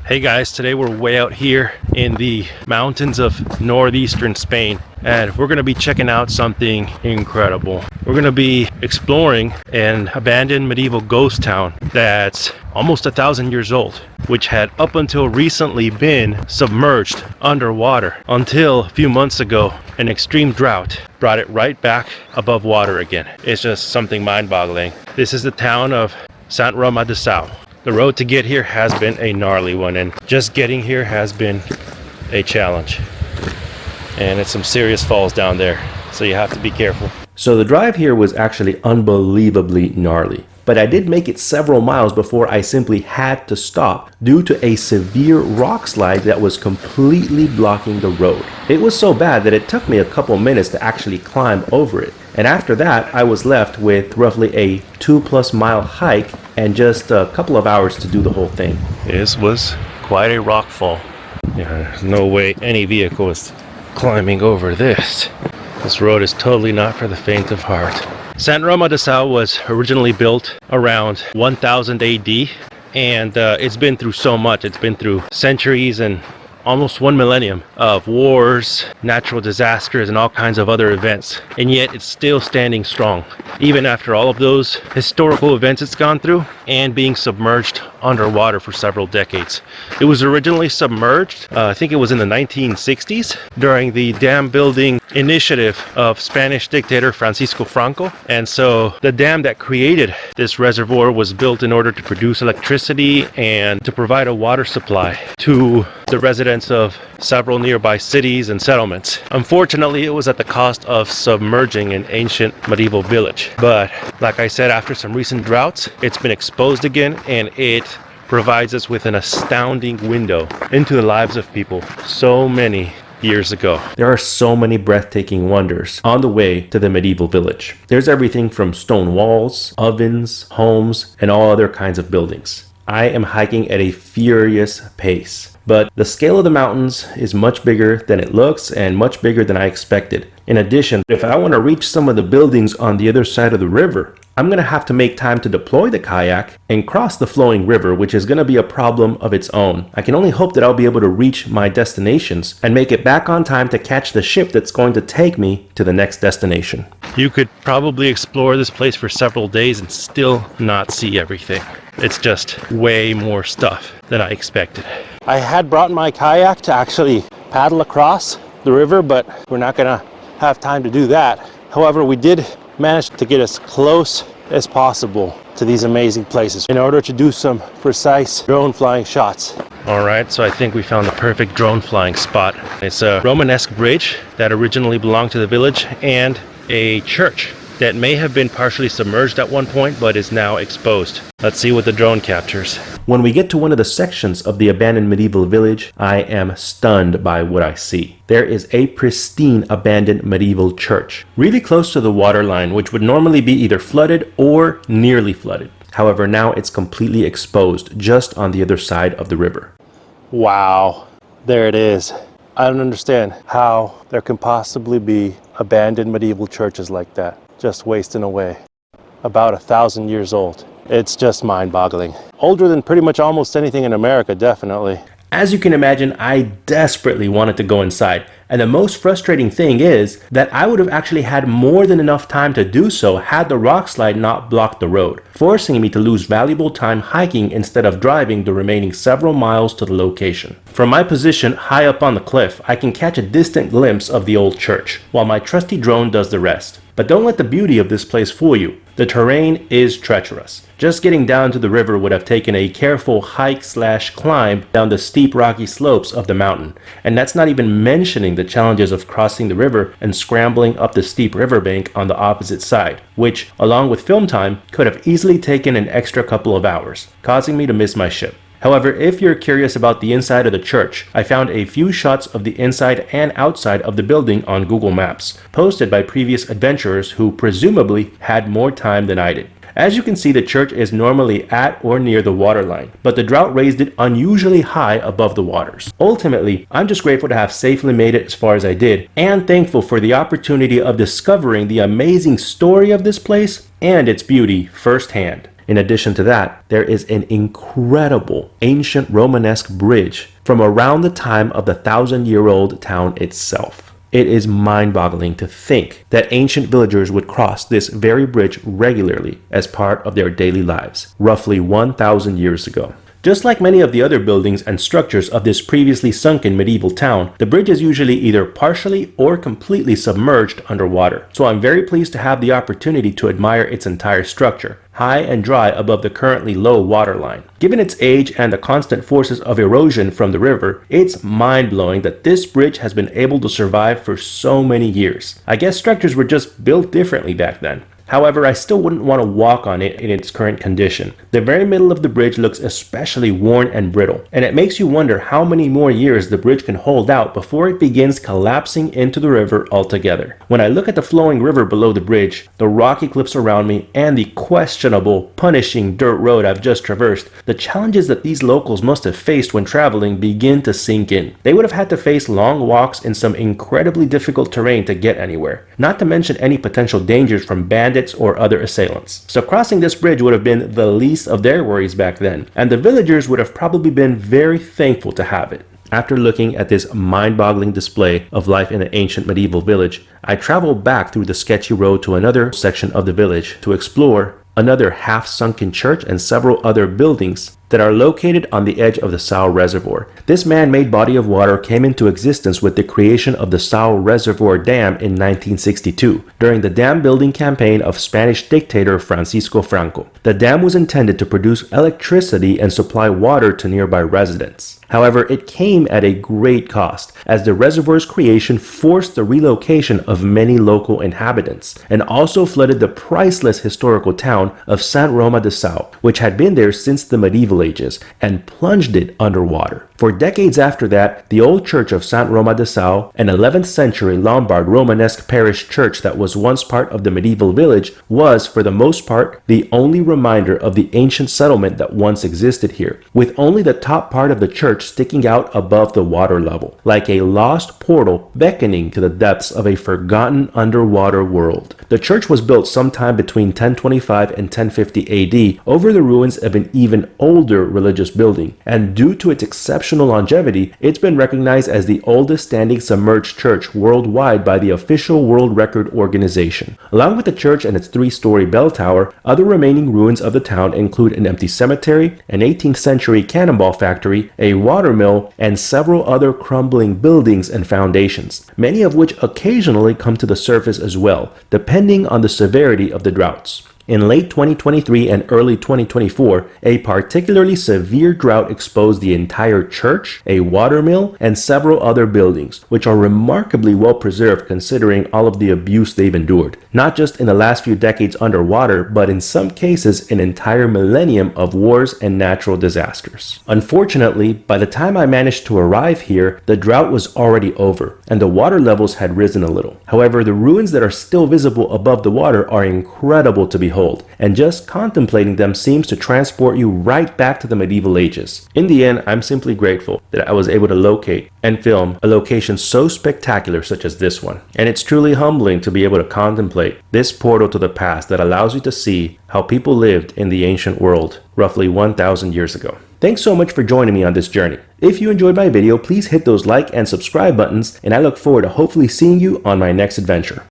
Hey guys, today we're way out here in the mountains of northeastern Spain, and we're going to be checking out something incredible. We're going to be exploring an abandoned medieval ghost town that's almost 1,000 years old, which had up until recently been submerged underwater until a few months ago an extreme drought brought it right back above water again. It's just something mind-boggling. This is the town of Sant Roma de Sau. The road to get here has been a gnarly one, and just getting here has been a challenge. And it's some serious falls down there, so you have to be careful. So the drive here was actually unbelievably gnarly, but I did make it several miles before I simply had to stop due to a severe rock slide that was completely blocking the road. It was so bad that it took me a couple minutes to actually climb over it. And after that, I was left with roughly a 2+ mile hike and just a couple of hours to do the whole thing. This was quite a rock fall. Yeah, there's no way any vehicle is climbing over this. This road is totally not for the faint of heart. Sant Roma de Sau was originally built around 1000 AD, and it's been through so much. It's been through centuries and almost 1 millennium of wars, natural disasters, and all kinds of other events. And yet it's still standing strong, even after all of those historical events it's gone through and being submerged underwater for several decades. It was originally submerged, I think it was in the 1960s, during the dam building initiative of Spanish dictator Francisco Franco. And so the dam that created this reservoir was built in order to produce electricity and to provide a water supply to the residents of several nearby cities and settlements. Unfortunately, it was at the cost of submerging an ancient medieval village. But like I said, after some recent droughts, it's been exposed again, and it provides us with an astounding window into the lives of people so many years ago. There are so many breathtaking wonders on the way to the medieval village. There's everything from stone walls, ovens, homes, and all other kinds of buildings. I am hiking at a furious pace, but the scale of the mountains is much bigger than it looks and much bigger than I expected. In addition, if I want to reach some of the buildings on the other side of the river, I'm going to have to make time to deploy the kayak and cross the flowing river, which is going to be a problem of its own. I can only hope that I'll be able to reach my destinations and make it back on time to catch the ship that's going to take me to the next destination. You could probably explore this place for several days and still not see everything. It's just way more stuff than I expected. I had brought my kayak to actually paddle across the river, but we're not gonna have time to do that. However, we did manage to get as close as possible to these amazing places in order to do some precise drone flying shots. All right, so I think we found the perfect drone flying spot. It's a Romanesque bridge that originally belonged to the village and a church that may have been partially submerged at one point but is now exposed. Let's see what the drone captures. When we get to one of the sections of the abandoned medieval village, I am stunned by what I see. There is a pristine abandoned medieval church, really close to the water line, which would normally be either flooded or nearly flooded. However, now it's completely exposed just on the other side of the river. Wow, there it is. I don't understand how there can possibly be abandoned medieval churches like that, just wasting away. About 1,000 years old. It's just mind-boggling. Older than pretty much almost anything in America, definitely. As you can imagine, I desperately wanted to go inside. And the most frustrating thing is that I would have actually had more than enough time to do so had the rock slide not blocked the road, forcing me to lose valuable time hiking instead of driving the remaining several miles to the location. From my position high up on the cliff, I can catch a distant glimpse of the old church, while my trusty drone does the rest. But don't let the beauty of this place fool you. The terrain is treacherous. Just getting down to the river would have taken a careful hike/climb down the steep rocky slopes of the mountain. And that's not even mentioning the challenges of crossing the river and scrambling up the steep riverbank on the opposite side, which, along with film time, could have easily taken an extra couple of hours, causing me to miss my ship. However, if you're curious about the inside of the church, I found a few shots of the inside and outside of the building on Google Maps, posted by previous adventurers who presumably had more time than I did. As you can see, the church is normally at or near the waterline, but the drought raised it unusually high above the waters. Ultimately, I'm just grateful to have safely made it as far as I did, and thankful for the opportunity of discovering the amazing story of this place and its beauty firsthand. In addition to that, there is an incredible ancient Romanesque bridge from around the time of the 1,000-year-old town itself. It is mind-boggling to think that ancient villagers would cross this very bridge regularly as part of their daily lives, roughly 1,000 years ago. Just like many of the other buildings and structures of this previously sunken medieval town, the bridge is usually either partially or completely submerged underwater. So I'm very pleased to have the opportunity to admire its entire structure, high and dry above the currently low water line. Given its age and the constant forces of erosion from the river, it's mind-blowing that this bridge has been able to survive for so many years. I guess structures were just built differently back then. However, I still wouldn't want to walk on it in its current condition. The very middle of the bridge looks especially worn and brittle, and it makes you wonder how many more years the bridge can hold out before it begins collapsing into the river altogether. When I look at the flowing river below the bridge, the rocky cliffs around me, and the questionable, punishing dirt road I've just traversed, the challenges that these locals must have faced when traveling begin to sink in. They would have had to face long walks in some incredibly difficult terrain to get anywhere, not to mention any potential dangers from bandits or other assailants. So crossing this bridge would have been the least of their worries back then, and the villagers would have probably been very thankful to have it. After looking at this mind-boggling display of life in an ancient medieval village, I traveled back through the sketchy road to another section of the village to explore another half-sunken church and several other buildings that are located on the edge of the Sau Reservoir. This man-made body of water came into existence with the creation of the Sau Reservoir Dam in 1962, during the dam building campaign of Spanish dictator Francisco Franco. The dam was intended to produce electricity and supply water to nearby residents. However, it came at a great cost, as the reservoir's creation forced the relocation of many local inhabitants, and also flooded the priceless historical town of Sant Roma de Sau, which had been there since the medieval ages, and plunged it underwater. For decades after that, the old church of Sant Roma de Sau, an 11th century Lombard Romanesque parish church that was once part of the medieval village, was, for the most part, the only reminder of the ancient settlement that once existed here, with only the top part of the church sticking out above the water level, like a lost portal beckoning to the depths of a forgotten underwater world. The church was built sometime between 1025 and 1050 AD over the ruins of an even older religious building, and due to its exceptional longevity, it's been recognized as the oldest standing submerged church worldwide by the official World Record Organization. Along with the church and its 3-story bell tower, other remaining ruins of the town include an empty cemetery, an 18th century cannonball factory, a water mill, and several other crumbling buildings and foundations, many of which occasionally come to the surface as well, depending on the severity of the droughts. In late 2023 and early 2024, a particularly severe drought exposed the entire church, a watermill, and several other buildings, which are remarkably well preserved considering all of the abuse they've endured, not just in the last few decades underwater, but in some cases an entire millennium of wars and natural disasters. Unfortunately, by the time I managed to arrive here, the drought was already over, and the water levels had risen a little. However, the ruins that are still visible above the water are incredible to behold, and just contemplating them seems to transport you right back to the medieval ages. In the end, I'm simply grateful that I was able to locate and film a location so spectacular such as this one. And it's truly humbling to be able to contemplate this portal to the past that allows you to see how people lived in the ancient world roughly 1,000 years ago. Thanks so much for joining me on this journey. If you enjoyed my video, please hit those like and subscribe buttons, and I look forward to hopefully seeing you on my next adventure.